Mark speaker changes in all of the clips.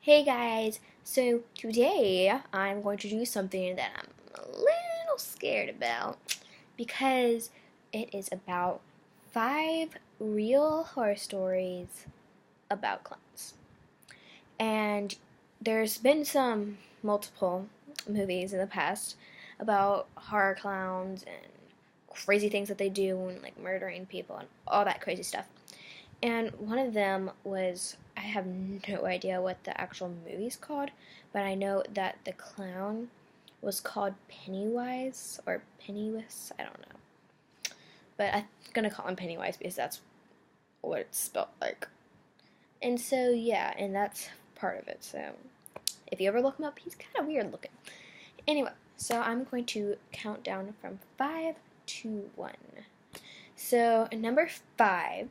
Speaker 1: Hey guys, so today I'm going to do something that I'm a little scared about because it is about 5 real horror stories about clowns. And there's been some multiple movies in the past about horror clowns and crazy things that they do and like murdering people and all that crazy stuff. And one of them was, I have no idea what the actual movie's called, but I know that the clown was called Pennywise or Pennywise. I don't know. But I'm going to call him Pennywise because that's what it's spelled like. And so, yeah, and that's part of it. So, if you ever look him up, he's kind of weird looking. Anyway, so I'm going to count down from 5 to 1. So, number 5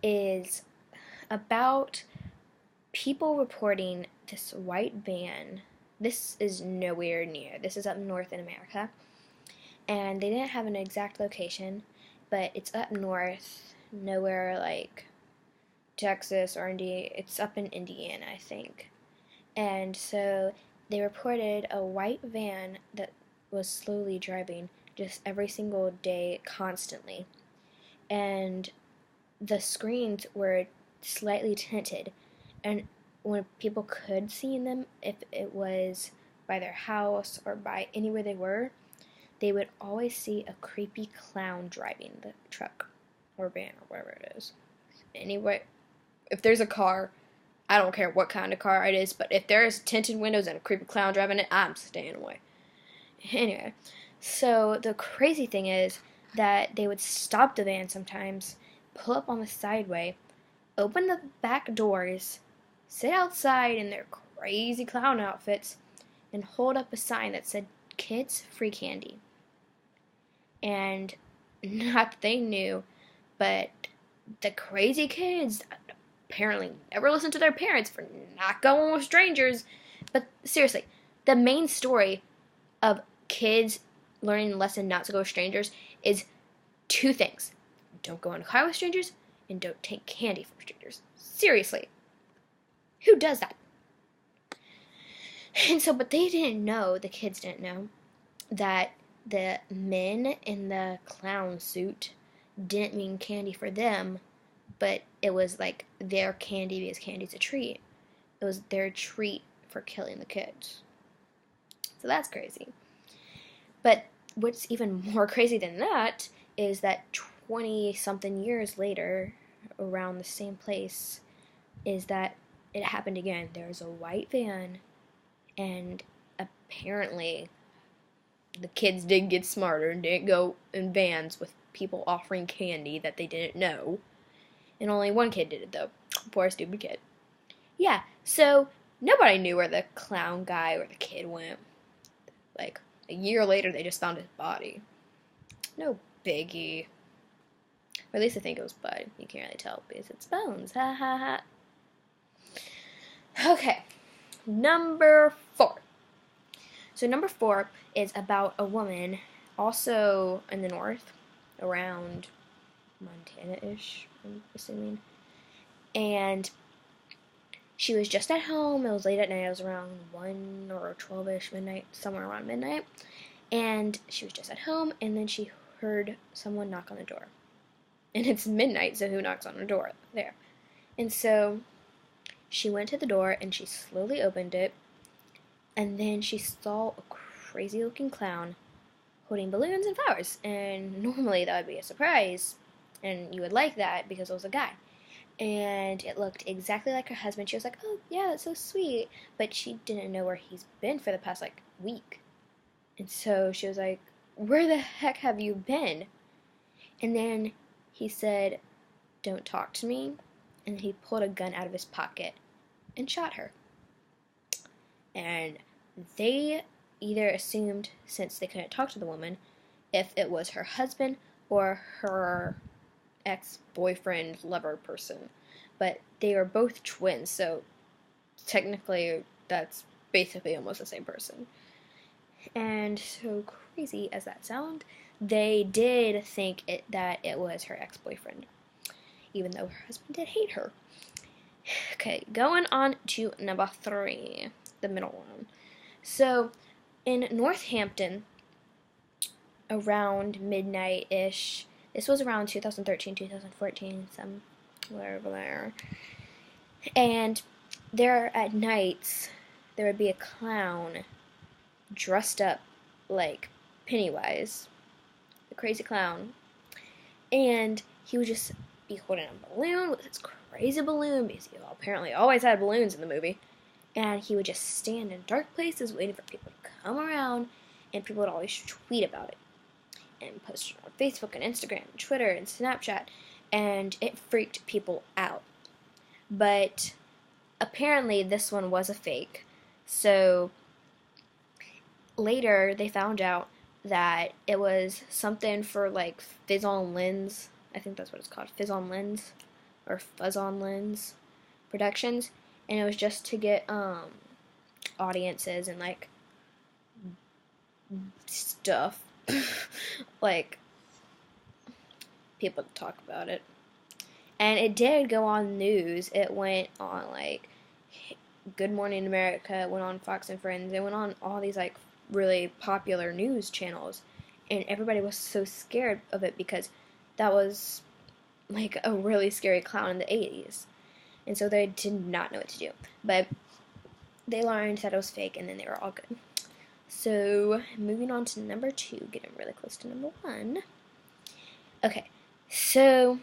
Speaker 1: is about people reporting this white van. This is nowhere near. This is up north in America. And they didn't have an exact location, but it's up north, nowhere like Texas or Indiana. It's up in Indiana, I think. And so they reported a white van that was slowly driving just every single day, constantly. And the screens were slightly tinted, and when people could see in them, if it was by their house or by anywhere they were, they would always see a creepy clown driving the truck or van or whatever it is. Anyway, if there's a car, I don't care what kind of car it is, but if there's tinted windows and a creepy clown driving it, I'm staying away. Anyway, so the crazy thing is that they would stop the van sometimes, pull up on the sideway, open the back doors, sit outside in their crazy clown outfits, and hold up a sign that said, "Kids, free candy." And not that they knew, but the crazy kids apparently never listened to their parents for not going with strangers. But seriously, the main story of kids learning the lesson not to go with strangers is 2 things. Don't go in a car with strangers, and don't take candy from strangers. Seriously. Who does that? And so, but they didn't know, the kids didn't know, that the men in the clown suit didn't mean candy for them, but it was like their candy because candy's a treat. It was their treat for killing the kids. So that's crazy. But what's even more crazy than that is that 20 something years later, around the same place, is that it happened again. There was a white van, and apparently the kids did get smarter and didn't go in vans with people offering candy that they didn't know. And only one kid did it, though. Poor stupid kid. Yeah, so nobody knew where the clown guy or the kid went. Like, a year later, they just found his body. No biggie. Or at least I think it was blood. You can't really tell because it's bones. Ha ha ha. Okay, number 4. So number 4 is about a woman, also in the north, around Montana-ish, I'm assuming. And she was just at home. It was late at night. It was around 1 or 12ish midnight, somewhere around midnight. And she was just at home, and then she heard someone knock on the door. And it's midnight, so who knocks on the door there? And so she went to the door, and she slowly opened it, and then she saw a crazy-looking clown holding balloons and flowers. And normally that would be a surprise, and you would like that because it was a guy. And it looked exactly like her husband. She was like, "Oh, yeah, that's so sweet." But she didn't know where he's been for the past, week. And so she was like, "Where the heck have you been?" And then he said, "Don't talk to me." And he pulled a gun out of his pocket and shot her. And they either assumed, since they couldn't talk to the woman, if it was her husband or her ex-boyfriend, lover person. But they were both twins, so technically that's basically almost the same person. And so crazy as that sounds, they did think that it was her ex-boyfriend, even though her husband did hate her. Okay, going on to number 3, the middle one. So, in Northampton, around midnight-ish, this was around 2013, 2014, somewhere over there. And there at nights, there would be a clown dressed up like Pennywise, the crazy clown. And he would just be holding a balloon with this crazy balloon, because he apparently always had balloons in the movie. And he would just stand in dark places waiting for people to come around, and people would always tweet about it and post it on Facebook and Instagram and Twitter and Snapchat, and it freaked people out. But apparently this one was a fake. So later they found out that it was something for like Fizz on Lens. I think that's what it's called, Fizz on Lens or Fuzz on Lens Productions, and it was just to get audiences and like stuff like people to talk about it. And it did go on news. It went on like Good Morning America, it went on Fox and Friends, it went on all these like really popular news channels, and everybody was so scared of it because that was like a really scary clown in the 80s. And so they did not know what to do. But they learned that it was fake, and then they were all good. So, moving on to number 2, getting really close to number 1. Okay, so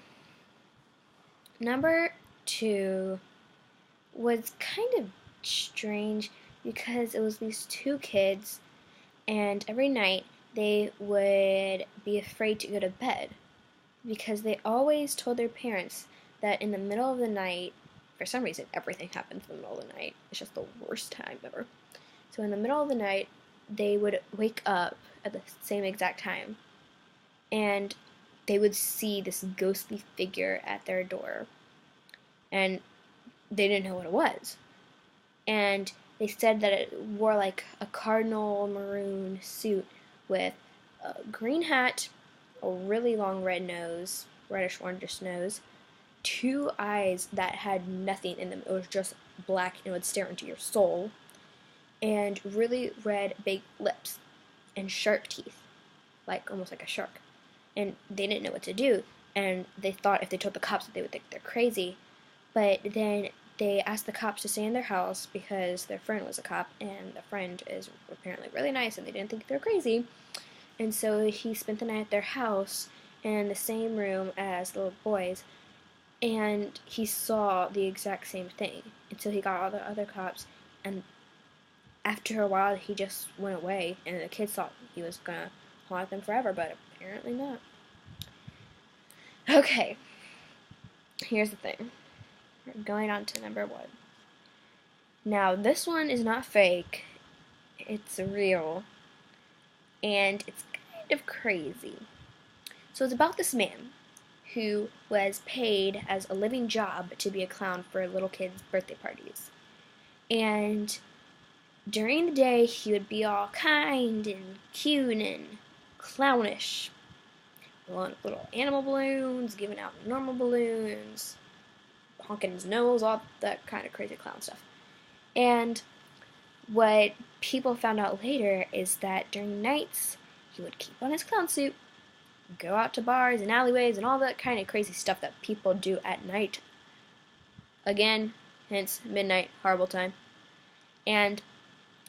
Speaker 1: number 2 was kind of strange because it was these 2 kids, and every night they would be afraid to go to bed because they always told their parents that in the middle of the night, for some reason, everything happens in the middle of the night. It's just the worst time ever. So in the middle of the night, they would wake up at the same exact time, and they would see this ghostly figure at their door, and they didn't know what it was. And they said that it wore like a cardinal maroon suit with a green hat, a really long red nose, reddish orangish nose, 2 eyes that had nothing in them. It was just black and would stare into your soul, and really red big lips and sharp teeth, like almost like a shark. And they didn't know what to do, and they thought if they told the cops that they would think they're crazy. But then they asked the cops to stay in their house because their friend was a cop, and the friend is apparently really nice, and they didn't think they were crazy. And so he spent the night at their house in the same room as the little boys, and he saw the exact same thing until he got all the other cops, and after a while he just went away, and the kids thought he was gonna haunt them forever, but apparently not. Okay, here's the thing. We're going on to number 1. Now, this one is not fake. It's real. And it's kind of crazy. So it's about this man who was paid as a living job to be a clown for little kids' birthday parties. And during the day, he would be all kind and cute and clownish. Blowing up little animal balloons, giving out normal balloons, honking his nose, all that kind of crazy clown stuff. And what people found out later is that during nights, he would keep on his clown suit, go out to bars and alleyways and all that kind of crazy stuff that people do at night. Again, hence midnight, horrible time. And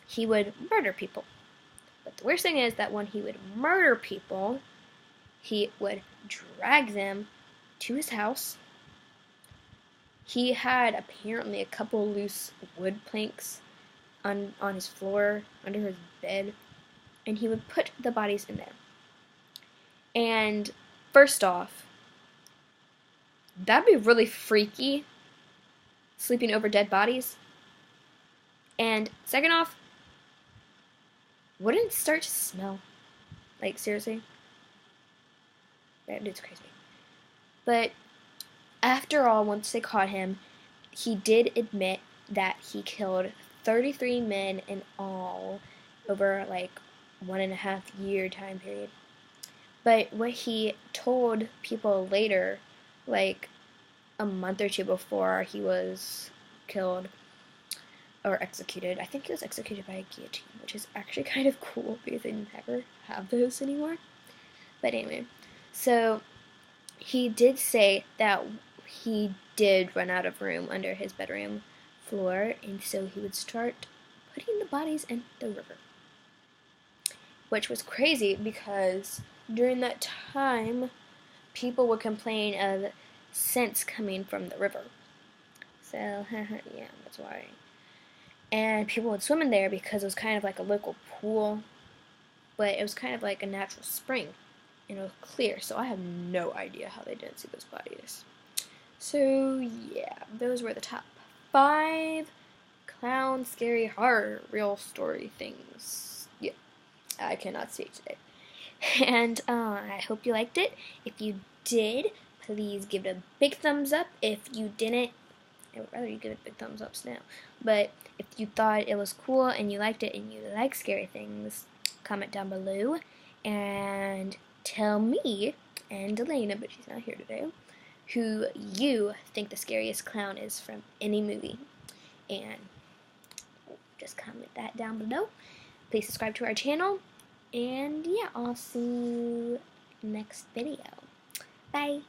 Speaker 1: he would murder people. But the worst thing is that when he would murder people, he would drag them to his house. He had apparently a couple loose wood planks on his floor, under his bed, and he would put the bodies in there. And first off, that'd be really freaky, sleeping over dead bodies. And second off, wouldn't it start to smell? Like, seriously? That dude's crazy. But after all, once they caught him, he did admit that he killed 33 men in all over like 1.5 year time period. But what he told people later, like a month or two before he was killed or executed. I think he was executed by a guillotine, which is actually kind of cool because they never have those anymore. But anyway, so he did say that he did run out of room under his bedroom floor, and so he would start putting the bodies in the river. Which was crazy because during that time, people would complain of scents coming from the river. So, yeah, that's why. And people would swim in there because it was kind of like a local pool, but it was kind of like a natural spring, and it was clear, so I have no idea how they didn't see those bodies. So, yeah, those were the top 5 clown, scary, horror, real story things. Yeah, I cannot speak today. And I hope you liked it. If you did, please give it a big thumbs up. If you didn't, I would rather you give it big thumbs ups now. But if you thought it was cool and you liked it and you like scary things, comment down below and tell me and Elena, but she's not here today, who you think the scariest clown is from any movie. And just comment that down below. Please subscribe to our channel. And yeah, I'll see you next video. Bye.